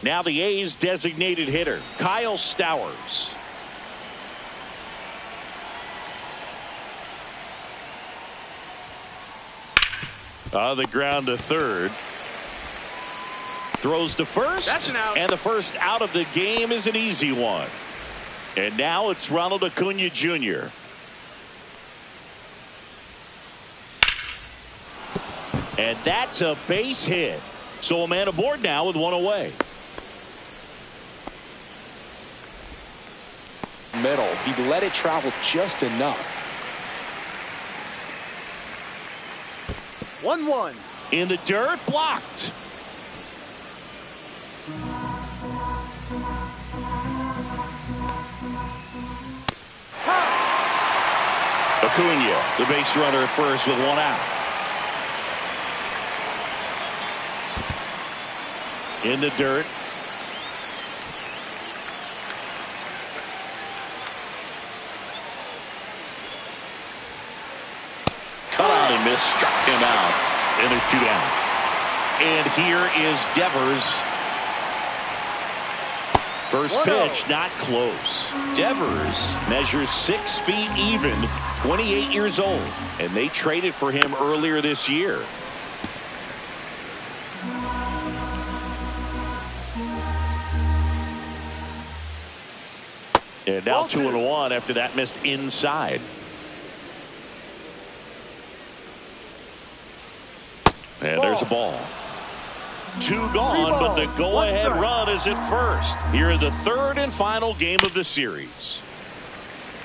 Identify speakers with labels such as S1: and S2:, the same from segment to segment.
S1: Now the A's designated hitter, Kyle Stowers. On the ground to third. Throws to first.
S2: That's an out.
S1: And the first out of the game is an easy one. And now it's Ronald Acuna Jr. And that's a base hit. So a man aboard now with one away.
S3: Middle. He let it travel just enough.
S2: 1-1.
S1: In the dirt, blocked. Acuna, the base runner at first with one out. In the dirt. Cut out and missed, struck him out, and there's two down. And here is Devers. First pitch, not close. Devers measures 6 feet even, 28 years old, and they traded for him earlier this year. And now 2-1 after that missed inside. And there's a ball. 2 gone, but the go-ahead run is at first. Here in the third and final game of the series.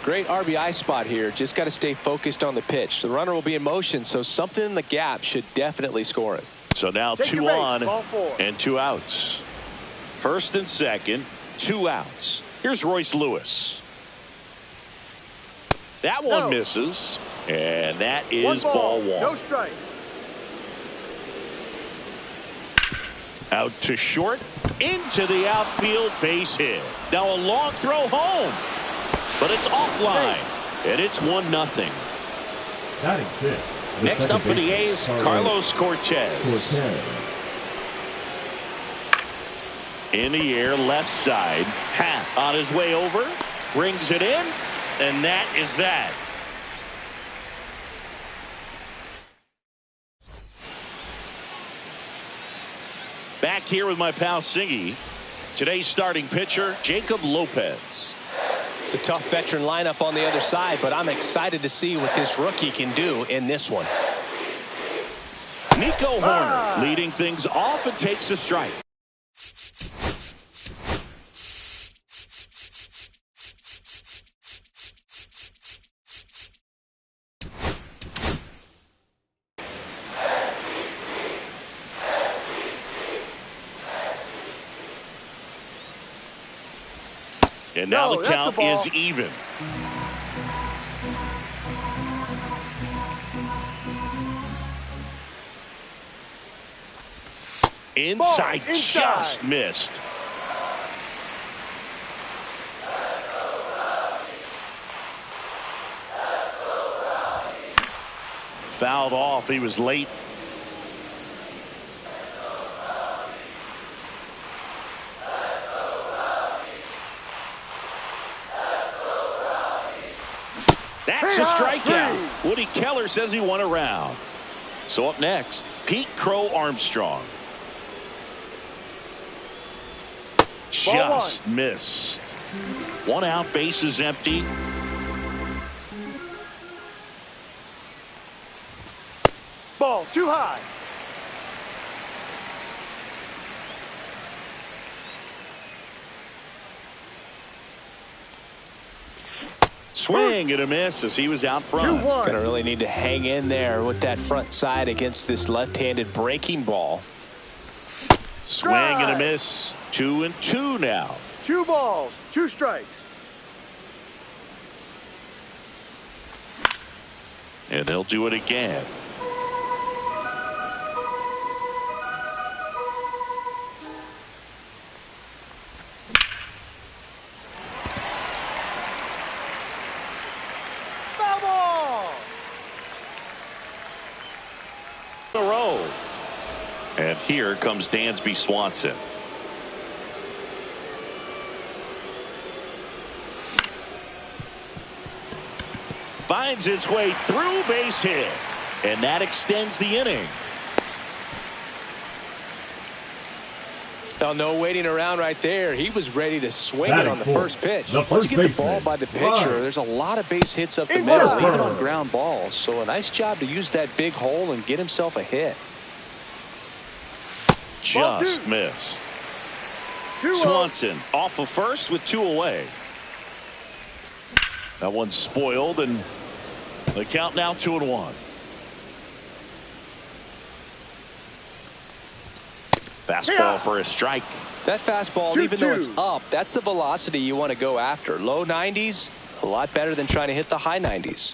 S3: Great RBI spot here. Just got to stay focused on the pitch. The runner will be in motion, so something in the gap should definitely score it.
S1: So now 2 on and 2 outs. First and second, 2 outs. Here's Royce Lewis. That one misses, and that is ball 1.
S2: No strike.
S1: Out to short, into the outfield, base hit. Now a long throw home, but it's offline, and it's 1-0. Next up for the A's, Carlos Cortez. In the air, left side. Half on his way over, brings it in, and that is that. Back here with my pal Siggy. Today's starting pitcher, Jacob Lopez.
S3: It's a tough veteran lineup on the other side, but I'm excited to see what this rookie can do in this one.
S1: Nico Horner leading things off and takes a strike. And now the count is even. Inside, just missed. Fouled off. He was late. That's a strikeout. Woody Keller says he won a round. So up next, Pete Crow Armstrong. Just missed. 1 out, bases empty.
S2: Ball too high.
S1: Swing and a miss as he was out front.
S3: Gonna really need to hang in there with that front side against this left-handed breaking ball.
S1: Swing and a miss. 2-2 now.
S2: 2 balls, 2 strikes.
S1: And they'll do it again. And here comes Dansby Swanson. finds its way through, base hit. And that extends the inning.
S3: Now, no waiting around right there. He was ready to swing it on the first pitch.
S4: Once
S3: you get the ball by the pitcher, there's a lot of base hits up the middle, even on ground balls. So a nice job to use that big hole and get himself a hit.
S1: Just missed. Swanson off of first with 2 away. That one's spoiled, and the count now 2-1. Fastball for a strike.
S3: That fastball, even though it's up, that's the velocity you want to go after. Low 90s, a lot better than trying to hit the high 90s.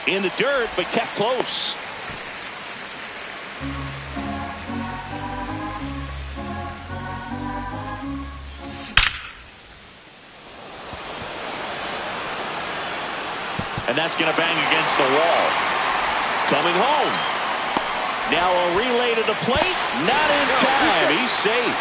S1: In the dirt, but kept close. And that's going to bang against the wall. Coming home. Now a relay to the plate. Not in time. He's safe.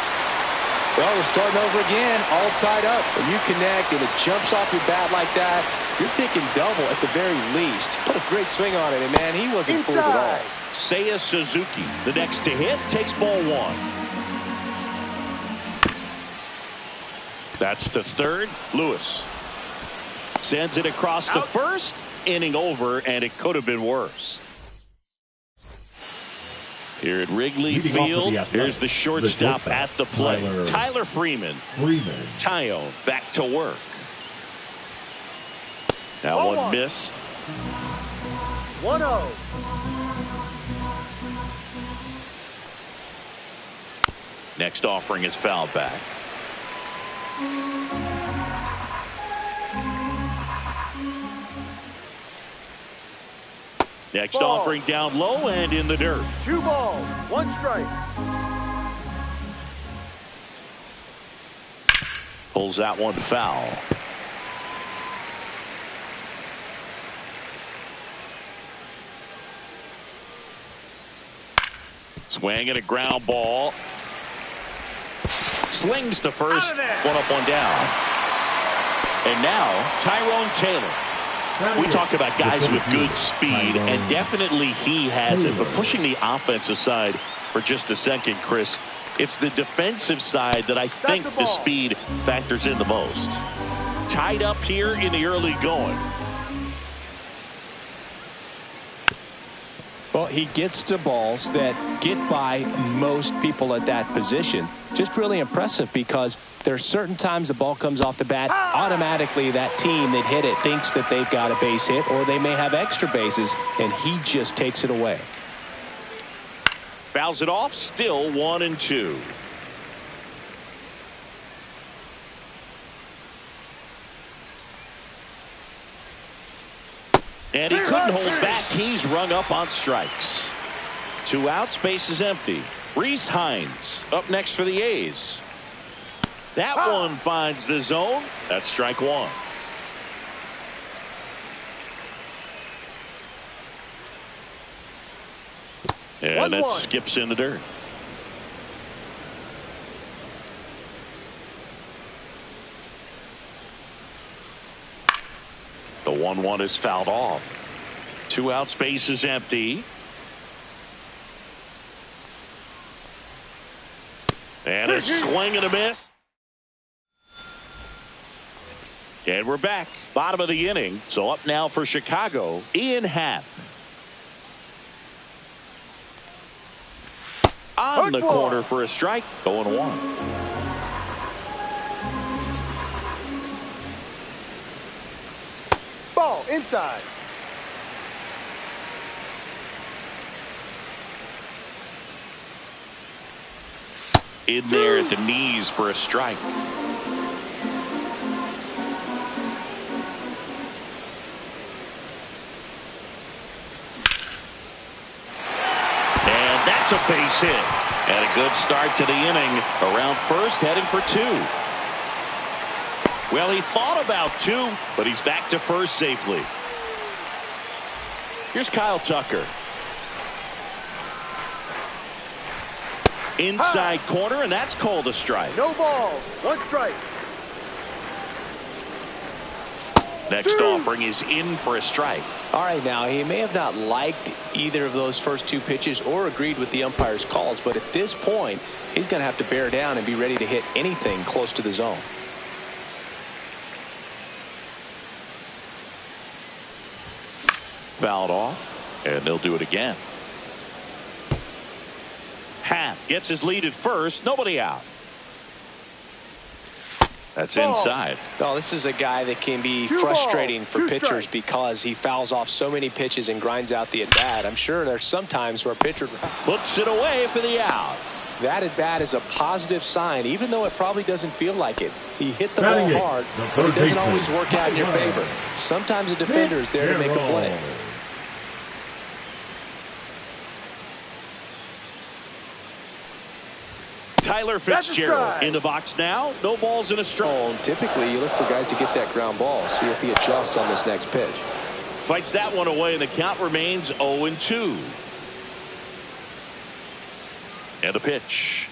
S3: Well, we're starting over again, all tied up. When you connect and it jumps off your bat like that, you're thinking double at the very least. Put a great swing on it, and man, he wasn't fooled at all.
S1: Seiya Suzuki, the next to hit, takes ball 1. That's to third. Lewis sends it across the first. Inning over, and it could have been worse. Here at Wrigley Field, here's the shortstop at the plate. Tyler Freeman. Taillon back to work. That one missed.
S2: 1-0.
S1: Next offering is fouled back. Next offering down low and in the dirt.
S2: 2 balls, 1 strike.
S1: Pulls that one foul. Swing and a ground ball. Slings to first. 1 up, 1 down. And now Tyrone Taylor. We talk about guys with good speed, and definitely he has it. But pushing the offense aside for just a second, Chris, it's the defensive side that I think the speed factors in the most. Tied up here in the early going.
S3: Well, he gets to balls that get by most people at that position. Just really impressive because there's certain times the ball comes off the bat, automatically that team that hit it thinks that they've got a base hit or they may have extra bases, and he just takes it away.
S1: Fouls it off, still 1-2. And he couldn't hold back. He's rung up on strikes. 2 outs, base is empty. Rhys Hines up next for the A's. That one finds the zone. That's strike 1. And that skips in the dirt. The 1-1 is fouled off. 2 outs, base is empty. And a swing and a miss. And we're back. Bottom of the inning. So up now for Chicago, Ian Happ. On the corner for a strike. 0-1.
S2: Ball inside.
S1: In there at the knees for a strike. And that's a base hit. And a good start to the inning. Around first, heading for 2. Well, he thought about 2, but he's back to first safely. Here's Kyle Tucker. Inside corner, and that's called a strike.
S2: No balls, 1 strike.
S1: Next offering is in for a strike.
S3: All right, now, he may have not liked either of those first two pitches or agreed with the umpire's calls, but at this point, he's going to have to bear down and be ready to hit anything close to the zone.
S1: Fouled off, and they'll do it again. Happ gets his lead at first. Nobody out. That's inside.
S3: Oh, this is a guy that can be frustrating for pitchers because he fouls off so many pitches and grinds out the at-bat. I'm sure there's some times where a pitcher
S1: puts it away for the out.
S3: That at-bat is a positive sign, even though it probably doesn't feel like it. He hit the ball hard, but it doesn't always work out in your favor. Sometimes a defender is there to make a play.
S1: Tyler Fitzgerald in the box now. No balls in a strike.
S3: Typically, you look for guys to get that ground ball. See if he adjusts on this next pitch.
S1: Fights that one away, and the count remains 0-2. And a pitch.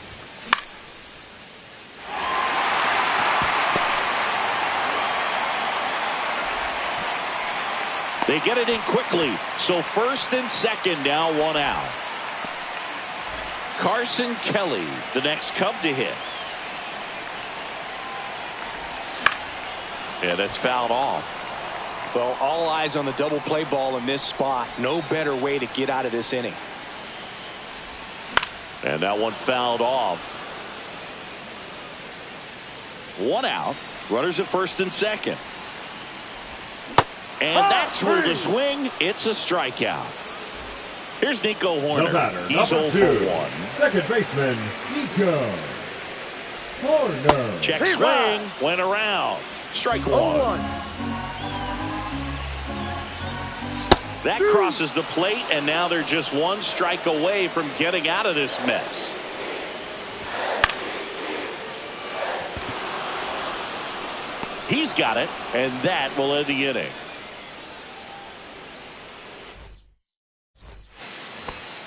S1: They get it in quickly. So first and second now, one out. Carson Kelly, the next Cub to hit. Yeah, that's fouled off.
S3: Well, all eyes on the double play ball in this spot. No better way to get out of this inning.
S1: And that one fouled off. One out. Runners at first and second. And that's ruled a swing. It's a strikeout. Here's Nico Hoerner. He's 0 for 1.
S4: Second baseman, Nico Hoerner.
S1: Check swing. Went around. Strike one. That crosses the plate, and now they're just one strike away from getting out of this mess. He's got it, and that will end the inning.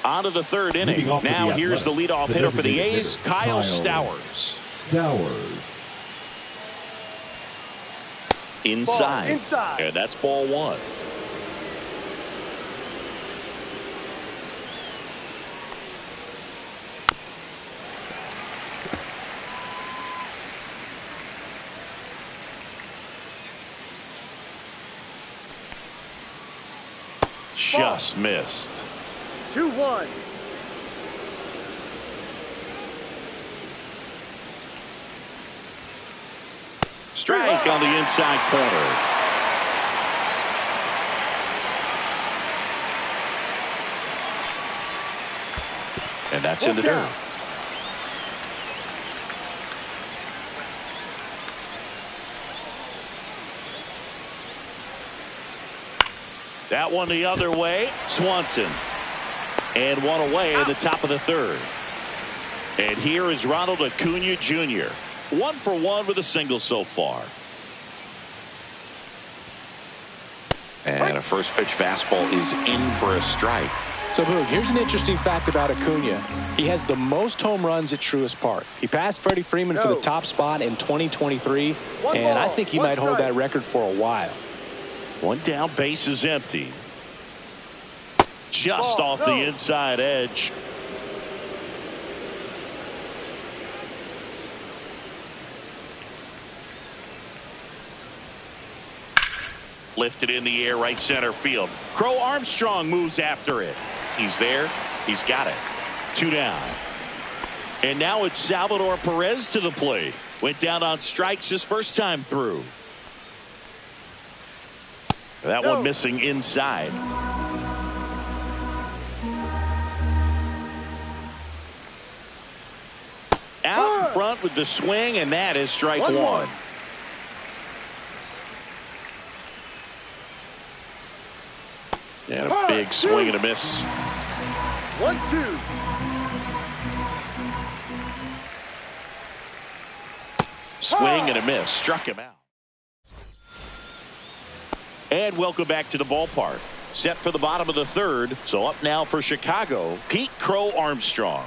S1: On to the third inning. Now here's the leadoff hitter for the A's, Kyle Stowers. Inside. And that's ball one. Just missed.
S2: 2-1.
S1: Strike on the inside corner. And that's in the dirt. That one the other way. Swanson. And one away in the top of the third. And here is Ronald Acuna Jr. 1 for 1 with a single so far. And a first pitch fastball is in for a strike.
S3: So, Boog, here's an interesting fact about Acuna. He has the most home runs at Truist Park. He passed Freddie Freeman for the top spot in 2023, and I think he might hold that record for a while.
S1: One down, base is empty. Just off the inside edge. Lifted in the air, right center field. Crow Armstrong moves after it. He's there. He's got it. 2 down. And now it's Salvador Perez to the plate. Went down on strikes his first time through. That one missing inside. Out in front with the swing, and that is strike one. And a big swing and a miss.
S2: 1-2.
S1: Swing and a miss. Struck him out. And welcome back to the ballpark. Set for the bottom of the third. So up now for Chicago, Pete Crow Armstrong.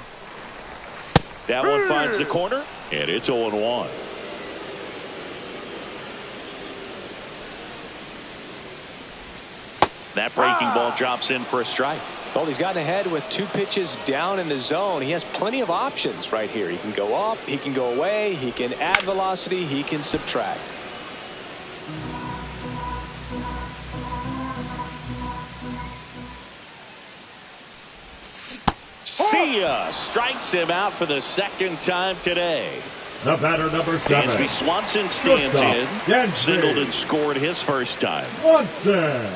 S1: That one finds the corner, and it's 0-1. That breaking ball drops in for a strike.
S3: Well, he's gotten ahead with 2 pitches down in the zone. He has plenty of options right here. He can go up, he can go away, he can add velocity, he can subtract.
S1: See ya! Strikes him out for the 2nd time today.
S4: The batter, number 7.
S1: Dansby Swanson stands in.
S4: Dansby.
S1: Singleton scored his first time.
S4: Swanson.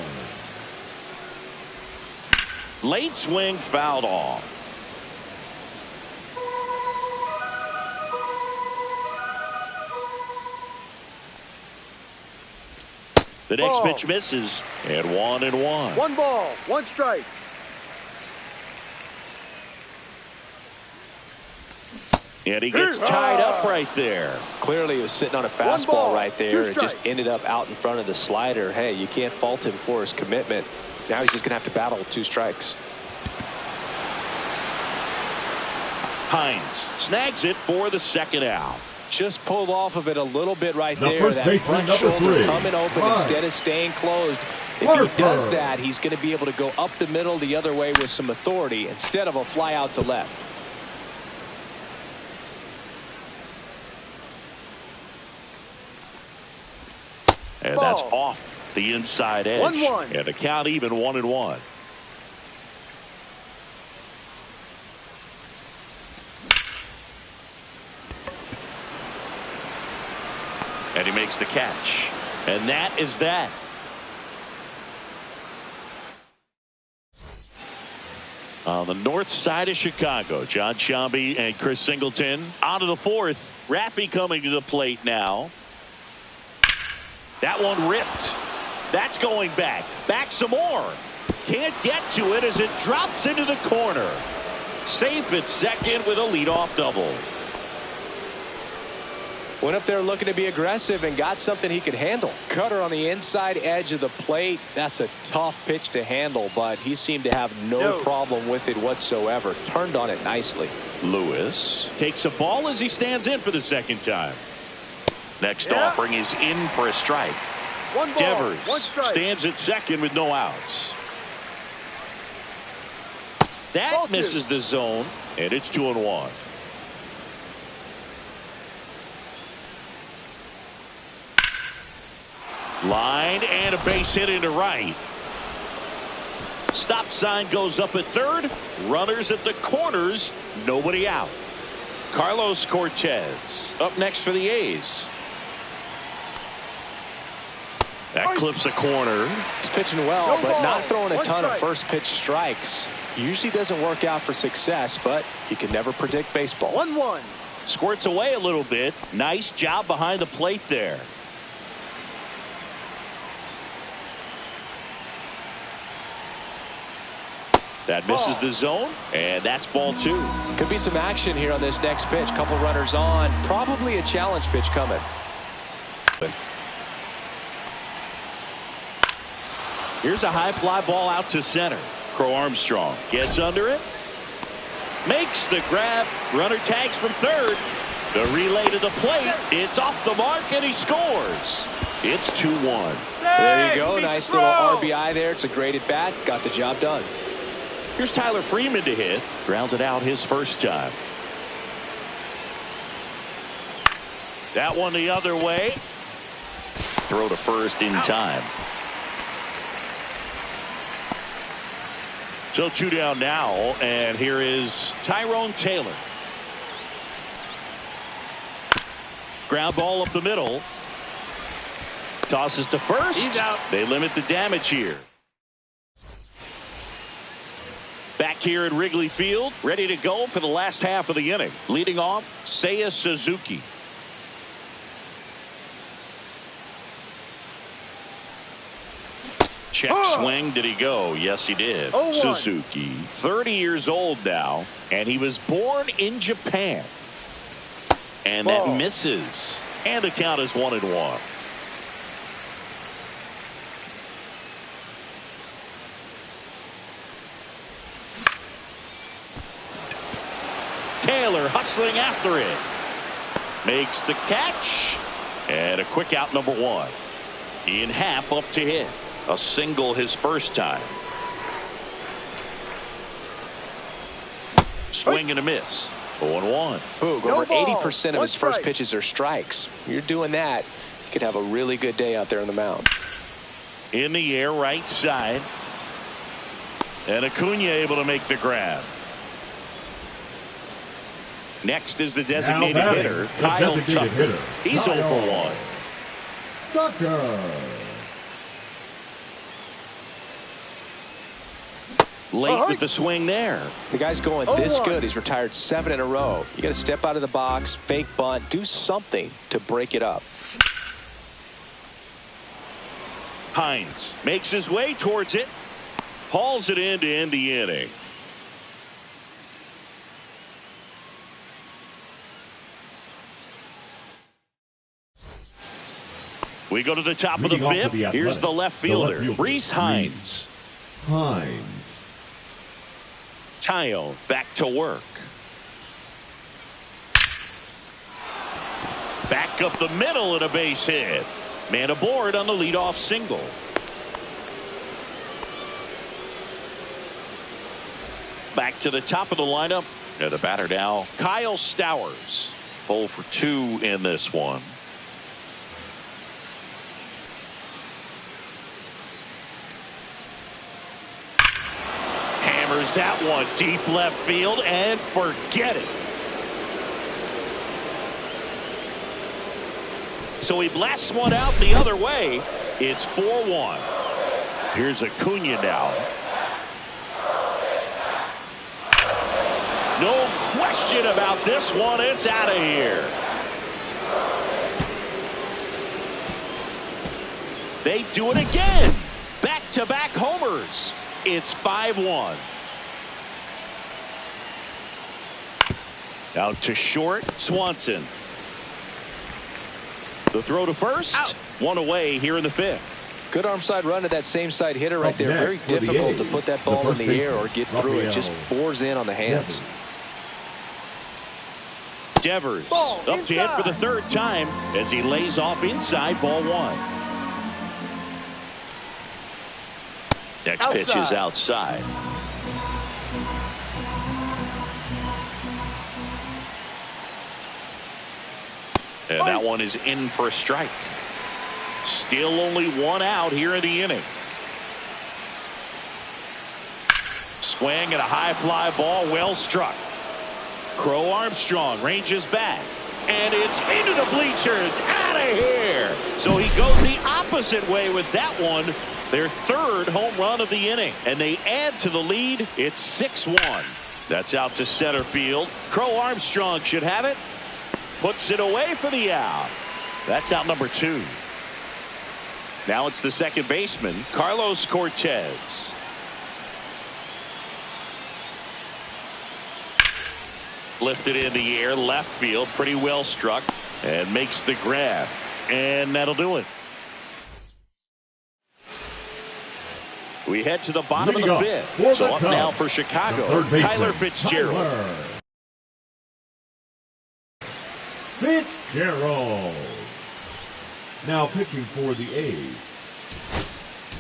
S1: Late swing fouled off. The next pitch misses, and 1-1.
S2: 1 ball, 1 strike.
S1: And he gets tied up right there.
S3: Clearly he was sitting on a fastball right there and just ended up out in front of the slider. Hey, you can't fault him for his commitment. Now he's just going to have to battle with 2 strikes.
S1: Hines snags it for the 2nd out.
S3: Just pulled off of it a little bit right
S4: The
S3: there.
S4: first
S3: That
S4: baseman,
S3: front
S4: number
S3: shoulder
S4: 3.
S3: coming open instead of staying closed. If he does that, he's going to be able to go up the middle the other way with some authority instead of a fly out to left.
S1: And that's off the inside edge.
S2: 1-1.
S1: And the count even 1-1. And he makes the catch. And that is that. On the north side of Chicago, John Sciambi and Chris Singleton. On to the 4th. Raffy coming to the plate now. That one ripped. That's going back. Back some more. Can't get to it as it drops into the corner. Safe at 2nd with a leadoff double.
S3: Went up there looking to be aggressive and got something he could handle. Cutter on the inside edge of the plate. That's a tough pitch to handle, but he seemed to have no problem with it whatsoever. Turned on it nicely.
S1: Lewis takes a ball as he stands in for the 2nd time. Next offering is in for a strike.
S2: 1 ball,
S1: Devers
S2: 1 strike.
S1: stands at 2nd with no outs. That misses the zone, and it's 2-1. Line and a base hit into right. Stop sign goes up at 3rd. Runners at the corners. Nobody out. Carlos Cortez up next for the A's. That clips the corner.
S3: He's pitching well, but not throwing a ton of first pitch strikes. Usually doesn't work out for success, but you can never predict baseball.
S2: 1-1.
S1: Squirts away a little bit. Nice job behind the plate there. That misses the zone, and that's ball 2.
S3: Could be some action here on this next pitch. Couple runners on. Probably a challenge pitch coming.
S1: Here's a high fly ball out to center. Crow Armstrong gets under it. Makes the grab. Runner tags from 3rd. The relay to the plate. It's off the mark, and he scores. It's 2-1.
S3: There you go. Nice little RBI there. It's a great at bat. Got the job done.
S1: Here's Tyler Freeman to hit. Grounded out his first time. That one the other way. Throw to first in time. So 2 down now, and here is Tyrone Taylor. Ground ball up the middle. Tosses to first. He's out. They limit the damage here. Back here at Wrigley Field, ready to go for the last half of the inning. Leading off, Seiya Suzuki. Check swing. Did he go? Yes, he did. Suzuki, 30 years old now, and he was born in Japan. And that misses. And the count is 1-1. Taylor hustling after it. Makes the catch. And a quick out, number 1. Ian Happ up to hit. A single his first time. Swing and a miss. 0-1.
S3: Boog,
S2: No
S3: over
S2: ball.
S3: 80% of
S2: One
S3: his first
S2: strike.
S3: pitches are strikes. You're doing that, you could have a really good day out there on the mound.
S1: In the air, right side. And Acuna able to make the grab. Next is the designated
S4: batting,
S1: hitter,
S4: the
S1: Kyle
S4: designated
S1: Tucker.
S4: hitter,
S1: He's 0
S4: Kyle
S1: for 1.
S4: Tucker.
S1: Late with the swing there.
S3: The guy's going
S2: Oh,
S3: this
S2: one.
S3: good. He's retired 7 in a row. You got to step out of the box, fake bunt, do something to break it up.
S1: Hines makes his way towards it. Hauls it in to end the inning. We go to the top of the
S4: Leading off
S1: fifth.
S4: for the
S1: Here's the left fielder,
S4: fielder,
S1: Rhys Hines.
S4: Hines.
S1: Taillon back to work. Back up the middle and a base hit. Man aboard on the leadoff single. Back to the top of the lineup. And the batter now, Kyle Stowers. 0 for 2 in this one. Hammers that one deep left field and forget it. So he blasts one out the other way. It's 4-1. Here's Acuna now. No question about this one. It's out of here. They do it again. Back-to-back homers. It's 5-1. Out to short, Swanson. The throw to first.
S2: Out.
S1: One away here in the fifth.
S3: Good arm side run to that same side hitter right
S4: Up
S3: there.
S4: next
S3: Very
S4: for the
S3: difficult to
S4: A's,
S3: put that
S4: the
S3: ball in
S4: first
S3: the air or
S4: baseman,
S3: get through it.
S4: Rafael
S3: Just bores in on the hands.
S1: Devers
S2: Ball
S1: up to hit for the
S2: inside.
S1: third time as he lays off inside, ball 1. Next pitch is outside. And that one is in for a strike. Still only one out here in the inning. Swing and a high fly ball, well struck. Crow Armstrong ranges back. And it's into the bleachers. Out of here. So he goes the opposite way with that one. Their third home run of the inning. And they add to the lead. It's 6-1. That's out to center field. Crow Armstrong should have it. Puts it away for the out. That's out number 2. Now it's the second baseman, Carlos Cortez. Lifted in the air, left field, pretty well struck, and makes the grab. And that'll do it. We head to the bottom
S4: Leading
S1: of
S4: up
S1: the
S4: for
S1: fifth. So
S4: the
S1: up now
S4: Cubs,
S1: for
S4: the
S1: Chicago,
S4: third baseman,
S1: Tyler Fitzgerald.
S4: Tyler Fitzgerald. Now pitching for the A's,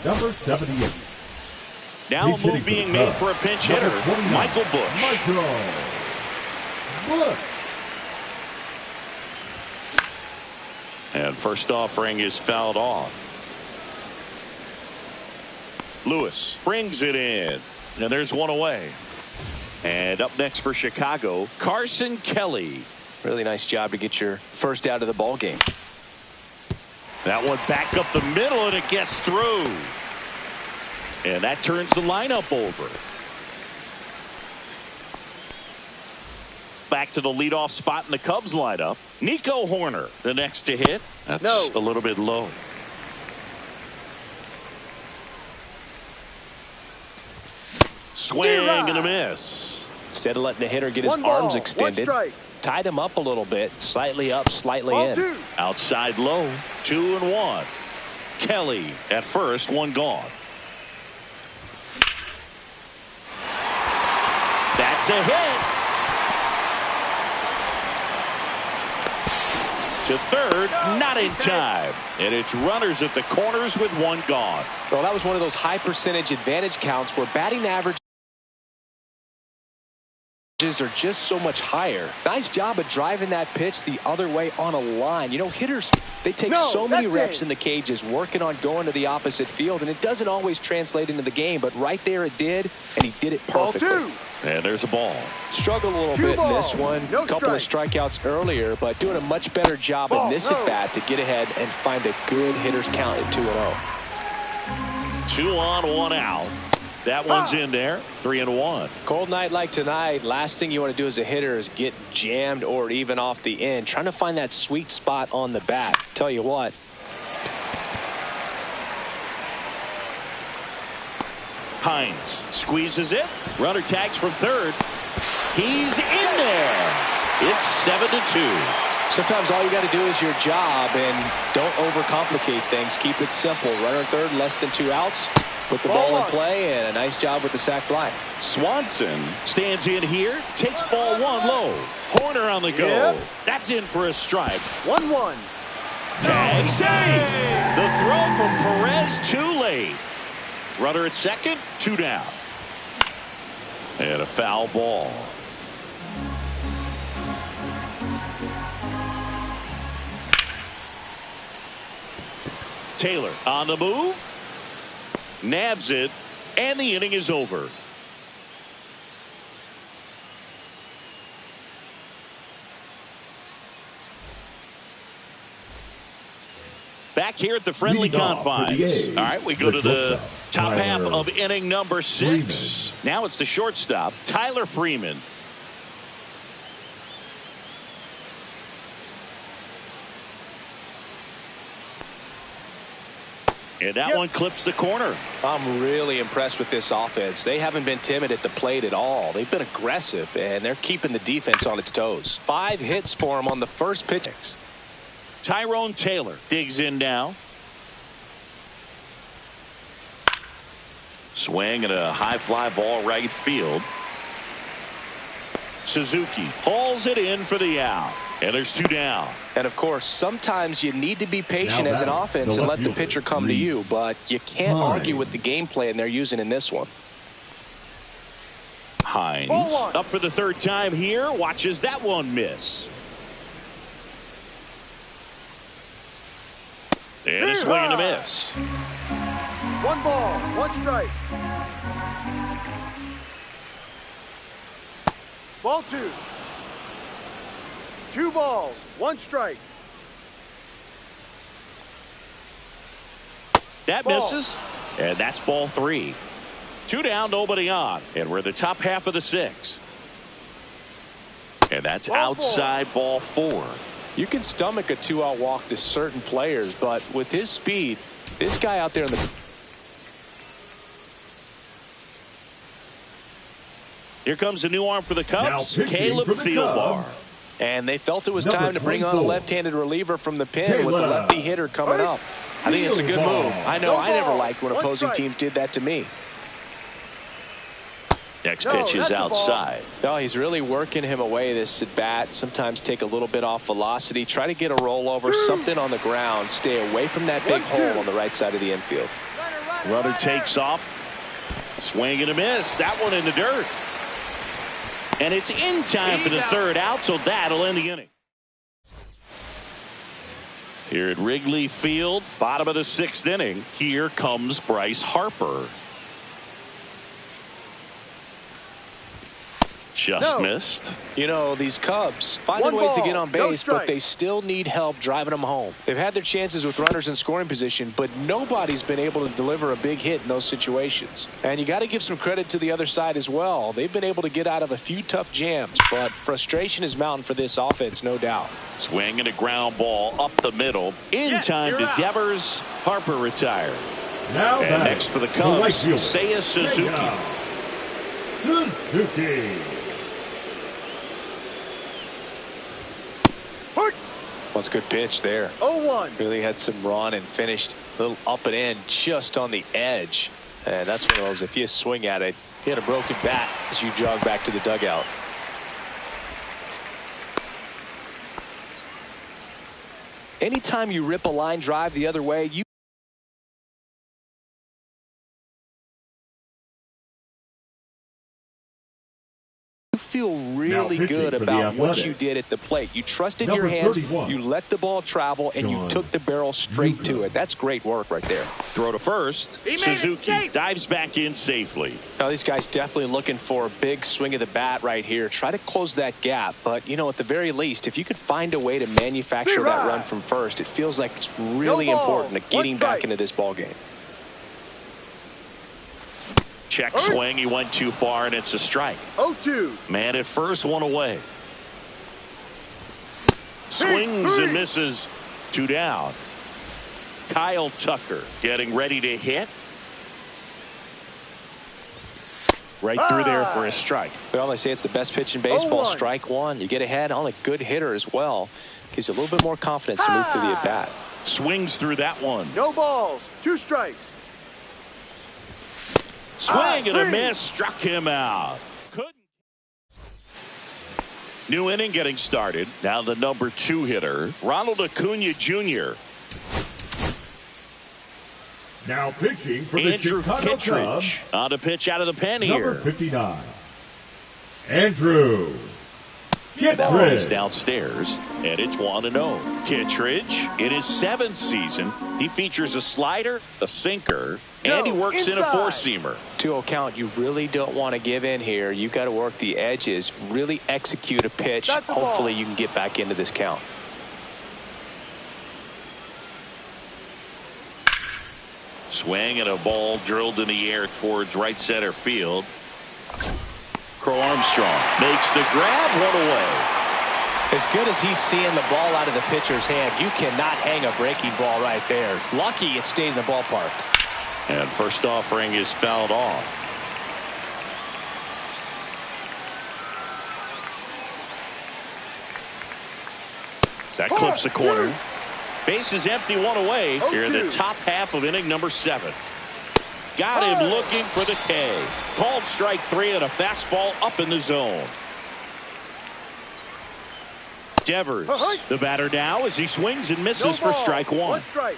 S4: number 78.
S1: Now a
S4: Pinch hitting
S1: move
S4: for
S1: being
S4: the
S1: made
S4: Cubs,
S1: for a pinch
S4: number
S1: hitter,
S4: 29,
S1: Michael Busch.
S4: Michael Busch.
S1: And first offering is fouled off. Lewis brings it in. And there's one away. And up next for Chicago, Carson Kelly.
S3: Really nice job to get your first out of the ball game.
S1: That one back up the middle, and it gets through. And that turns the lineup over. Back to the leadoff spot in the Cubs lineup. Nico Horner, the next to hit. That's
S2: No.
S1: a little bit low. Swing and a miss.
S3: Instead of letting the hitter get his
S2: One ball,
S3: arms
S2: one
S3: extended,
S2: strike.
S3: tied him up a little bit, slightly up, slightly
S2: Ball
S3: in.
S2: 2.
S1: Outside low, 2-1. Kelly at first, one gone. That's a hit. To third, not in time. And it's runners at the corners with one gone.
S3: Well, that was one of those high percentage advantage counts where batting average are just so much higher. Nice job of driving that pitch the other way on a line. You know, hitters, they take so many reps in the cages working on going to the opposite field, and it doesn't always translate into the game, but right there it did, and he did it perfectly.
S1: And there's a ball.
S3: Struggled a little bit in this one. A couple of strikeouts earlier, but doing a much better job in this at-bat to get ahead and find a good hitter's count at 2-0.
S1: 2 on, 1 out. That one's in there. 3-1.
S3: Cold night like tonight, last thing you want to do as a hitter is get jammed or even off the end. Trying to find that sweet spot on the bat. Tell you what.
S1: Hines squeezes it. Runner tags from third. He's in there. It's 7-2.
S3: Sometimes all you got to do is your job and don't overcomplicate things. Keep it simple. Runner third, less than 2 outs. Put the ball in play, and a nice job with the sac fly.
S1: Swanson stands in here, takes ball 1 low. Horner on the go.
S2: Yep.
S1: That's in for a strike.
S2: 1-1.
S1: Tag save. The throw from Perez too late. Runner at second, 2 down. And a foul ball. Taylor on the move. Nabs it, and the inning is over. Back here at the friendly confines. All right, we go to the top half of inning number 6. Now it's the shortstop, Tyler Freeman. And that one clips the corner.
S3: I'm really impressed with this offense. They haven't been timid at the plate at all. They've been aggressive, and they're keeping the defense on its toes. 5 hits for him on the first pitch.
S1: Tyrone Taylor digs in now. Swing and a high fly ball right field. Suzuki hauls it in for the out. And there's 2 down.
S3: And, of course, sometimes you need to be patient as an offense and let the pitcher come to you, but you can't argue with the game plan they're using in this one.
S1: Hines up for the 3rd time here. Watches that one miss. And a swing and a miss.
S2: 1 ball, 1 strike. Ball 2. 2 balls, 1 strike.
S1: That misses, and that's ball 3. 2 down, nobody on, and we're the top half of the 6th. And that's outside ball 4.
S3: You can stomach a 2-out walk to certain players, but with his speed, this guy out there in the...
S1: Here comes a new arm for the Cubs, Caleb Thielbar.
S3: And they felt it was time to bring on a left-handed reliever from the pen with the lefty hitter coming up. I think it's a good move. I know I never liked when opposing teams did that to me.
S1: Next pitch is outside.
S3: No, he's really working him away this at bat. Sometimes take a little bit off velocity. Try to get a rollover, something on the ground. Stay away from that big hole on the right side of the infield.
S1: Runner takes off. Swing and a miss. That one in the dirt. And it's in time for the 3rd out, so that'll end the inning. Here at Wrigley Field, bottom of the 6th inning, here comes Bryce Harper. Just missed.
S3: You know, these Cubs finding ways to get on base, but they still need help driving them home. They've had their chances with runners in scoring position, but nobody's been able to deliver a big hit in those situations. And you got to give some credit to the other side as well. They've been able to get out of a few tough jams, but frustration is mounting for this offense, no doubt.
S1: Swing and a ground ball up the middle. In time to Devers. Harper retired.
S4: Now
S1: and next for the Cubs, Seiya Suzuki.
S3: That's a good pitch there.
S2: 0-1.
S3: Really had some run and finished a little up and in just on the edge. And that's one of those, if you swing at it, you hit a broken bat as you jog back to the dugout. Anytime you rip a line drive the other way, you feel really good about what you did at the plate. You trusted your hands, you let the ball travel, and you took the barrel straight to it. That's great work right there.
S1: Throw to first. Suzuki dives back in safely.
S3: Now, these guys definitely looking for a big swing of the bat right here. Try to close that gap. But, you know, at the very least, if you could find a way to manufacture that run from first, it feels like it's really important to getting back into this ball game.
S1: Check swing. He went too far, and it's a strike.
S2: 0-2.
S1: Man at first, one away. Swings and misses. 2 down. Kyle Tucker getting ready to hit. Right through there for a strike.
S3: Well, they say it's the best pitch in baseball. Strike one. You get ahead on a good hitter as well. Gives you a little bit more confidence to move through the at-bat.
S1: Swings through that one.
S2: No balls. 2 strikes.
S1: Swing and a miss. Struck him out. Couldn't. New inning getting started. Now the number 2 hitter, Ronald Acuna Jr.
S4: Now pitching for the
S1: Andrew
S4: Chicago
S1: Kittredge
S4: Cubs,
S1: on to pitch out of the pen
S4: number
S1: here.
S4: 59, Andrew
S1: He's
S4: Kittredge.
S1: downstairs, and it's 1-0. Kittredge, in his 7th season, he features a slider, a sinker, and he works in a 4-seamer.
S3: 2-0 count. You really don't want to give in here. You've got to work the edges, really execute a pitch. Hopefully you can get back into this count.
S1: Swing and a ball drilled in the air towards right center field. Crow Armstrong makes the grab, 1 away.
S3: As good as he's seeing the ball out of the pitcher's hand, you cannot hang a breaking ball right there. Lucky it stayed in the ballpark.
S1: And first offering is fouled off. That clips the corner. Base is empty, 1 away here in the top half of inning number 7. Got him looking for the K. Called strike 3 and a fastball up in the zone. Devers, the batter now as he swings and misses for strike 1.
S2: 1 strike.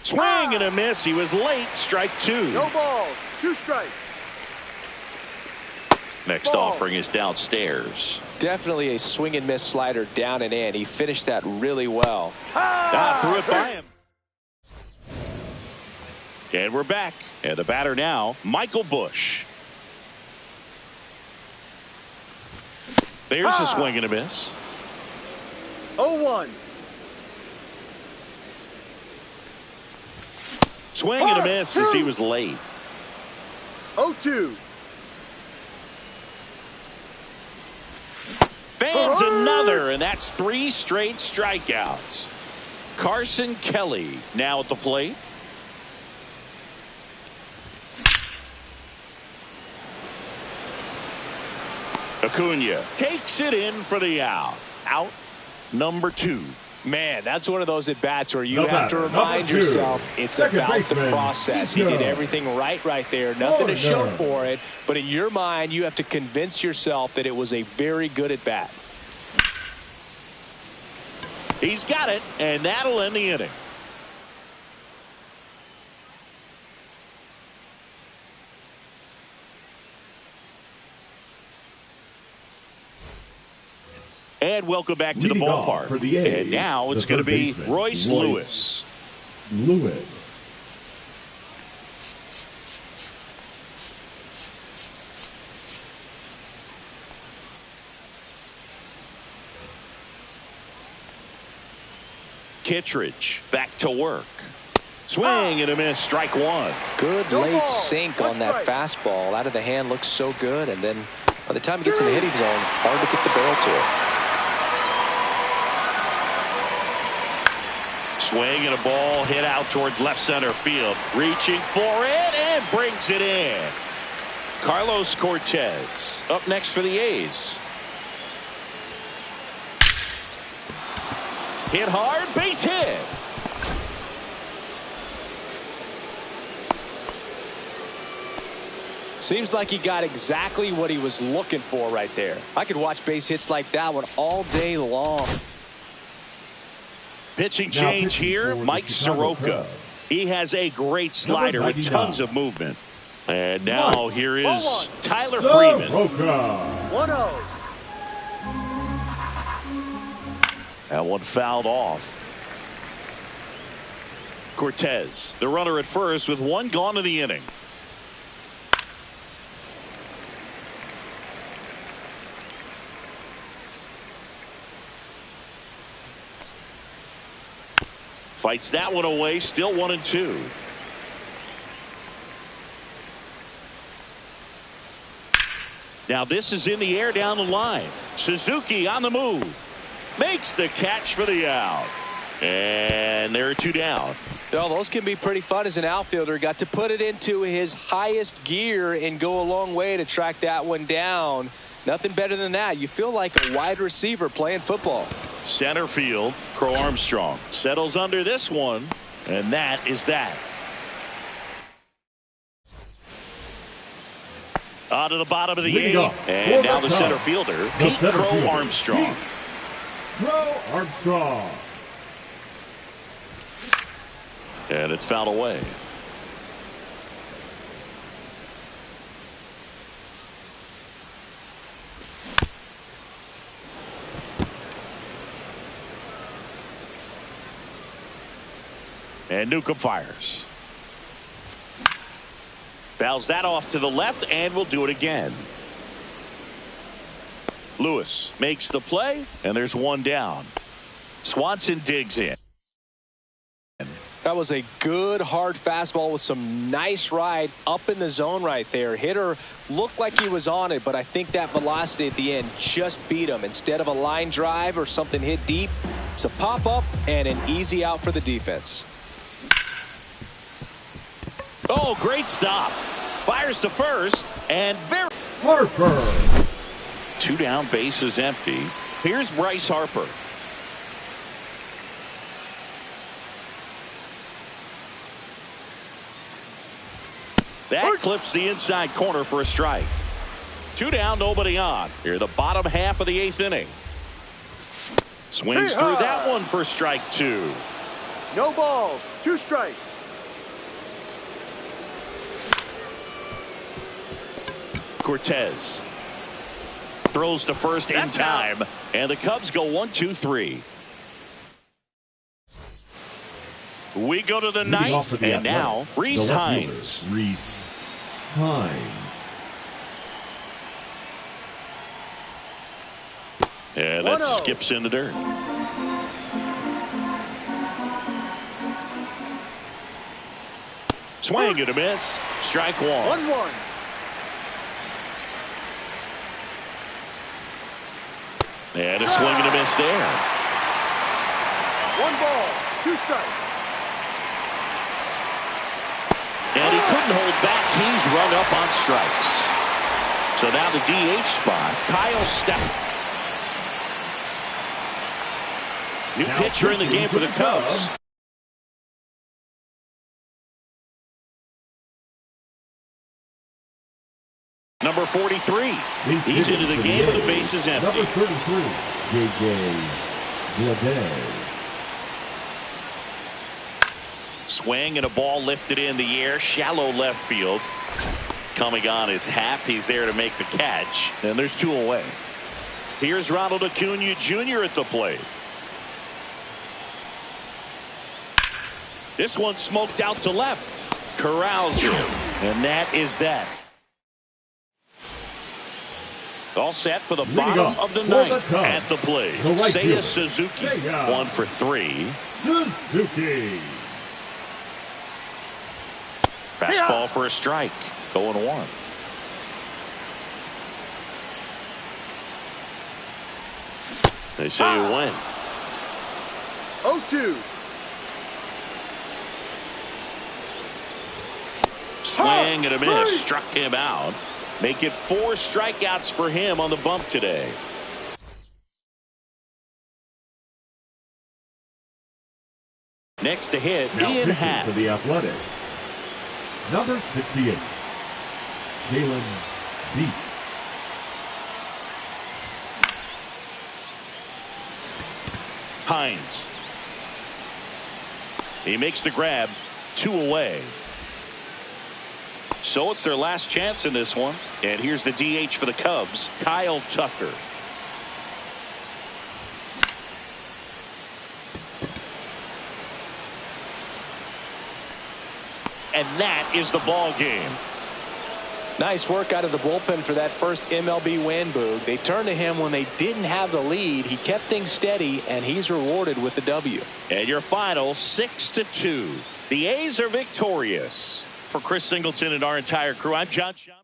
S1: Swing and a miss. He was late. Strike 2.
S2: No balls. 2 strikes.
S1: Next offering is downstairs.
S3: Definitely a swing and miss slider down and in. He finished that really well.
S1: Threw it by him. And we're back. And the batter now, Michael Busch. There's a swing and a miss.
S2: 0-1.
S1: Swing and a miss as he was late.
S2: 0-2.
S1: Fans another, and that's 3 straight strikeouts. Carson Kelly now at the plate. Acuna takes it in for the out. Out number 2.
S3: Man, that's one of those at-bats where you have to remind yourself it's about the process. He did everything right there. Nothing to show for it. But in your mind, you have to convince yourself that it was a very good at-bat.
S1: He's got it, and that'll end the inning. And welcome back to the ballpark. And now it's going to be Royce Lewis. Kittredge back to work. Swing and a miss. Strike 1.
S3: Good late sink on that fastball. Out of the hand, looks so good. And then by the time he gets in the hitting zone, hard to get the barrel to it.
S1: Swing and a ball hit out towards left center field. Reaching for it and brings it in. Carlos Cortez up next for the A's. Hit hard, base hit.
S3: Seems like he got exactly what he was looking for right there. I could watch base hits like that one all day long.
S1: pitching change here, Mike Soroka. He has a great slider with tons of movement. And now here is Tyler Freeman.
S2: 1-0.
S1: That one fouled off. Cortez, the runner at first with one gone in the inning. Fights that one away, still 1-2. Now this is in the air down the line. Suzuki on the move. Makes the catch for the out. And there are two down.
S3: Well, those can be pretty fun as an outfielder. Got to put it into his highest gear and go a long way to track that one down. Nothing better than that. You feel like a wide receiver playing football.
S1: Center field, Crow Armstrong settles under this one, and that is that. On to the bottom of the eighth, and now the center fielder, Pete Crow Armstrong.
S4: Crow Armstrong.
S1: And it's fouled away. And Newcomb fires. Fouls that off to the left and will do it again. Lewis makes the play, and there's one down. Swanson digs in.
S3: That was a good hard fastball with some nice ride up in the zone right there. Hitter looked like he was on it, but I think that velocity at the end just beat him. Instead of a line drive or something hit deep, it's a pop up and an easy out for the defense.
S1: Oh, great stop. Fires to first, and
S4: Harper.
S1: Two down, bases empty. Here's Bryce Harper. That clips the inside corner for a strike. Two down, nobody on. Here, the bottom half of the eighth inning. Swings through that one for strike two.
S2: No balls, 2 strikes.
S1: Cortez throws to first in time, and the Cubs go 1-2-3. We go to the ninth, and now Rhys Hines.
S4: Rhys Hines.
S1: Yeah, that skips in the dirt. Swing and a miss. Strike one.
S2: 1-1.
S1: And a swing and a miss there.
S2: 1 ball, 2 strikes.
S1: And he couldn't hold back. He's run up on strikes. So now the DH spot, Kyle Steph. New pitcher in the game for the Cubs. Number 43. He's into the game with the bases empty.
S4: Number 33, J.J. Bleday.
S1: Swing and a ball lifted in the air, shallow left field. Coming on is Happ. He's there to make the catch. And there's 2 away. Here's Ronald Acuna Jr. at the plate. This one smoked out to left. Corrals him. And that is that. All set for the bottom of the ninth. At the plate, Seiya Suzuki. 1 for 3.
S4: Suzuki.
S1: Fastball for a strike. 0-1. They say you win.
S2: 0-2.
S1: Swing and a miss. Struck him out. Make it 4 strikeouts for him on the bump today. Next to hit,
S4: Now
S1: Ian Happ.
S4: For the Athletics, number 68, Jalen Dietz.
S1: Hines He makes the grab, 2 away. So it's their last chance in this one. And here's the DH for the Cubs, Kyle Tucker. And that is the ball game.
S3: Nice work out of the bullpen for that first MLB win, Boog. They turned to him when they didn't have the lead. He kept things steady, and he's rewarded with the W.
S1: And your final 6-2. The A's are victorious. For Chris Singleton and our entire crew, I'm John Schaub.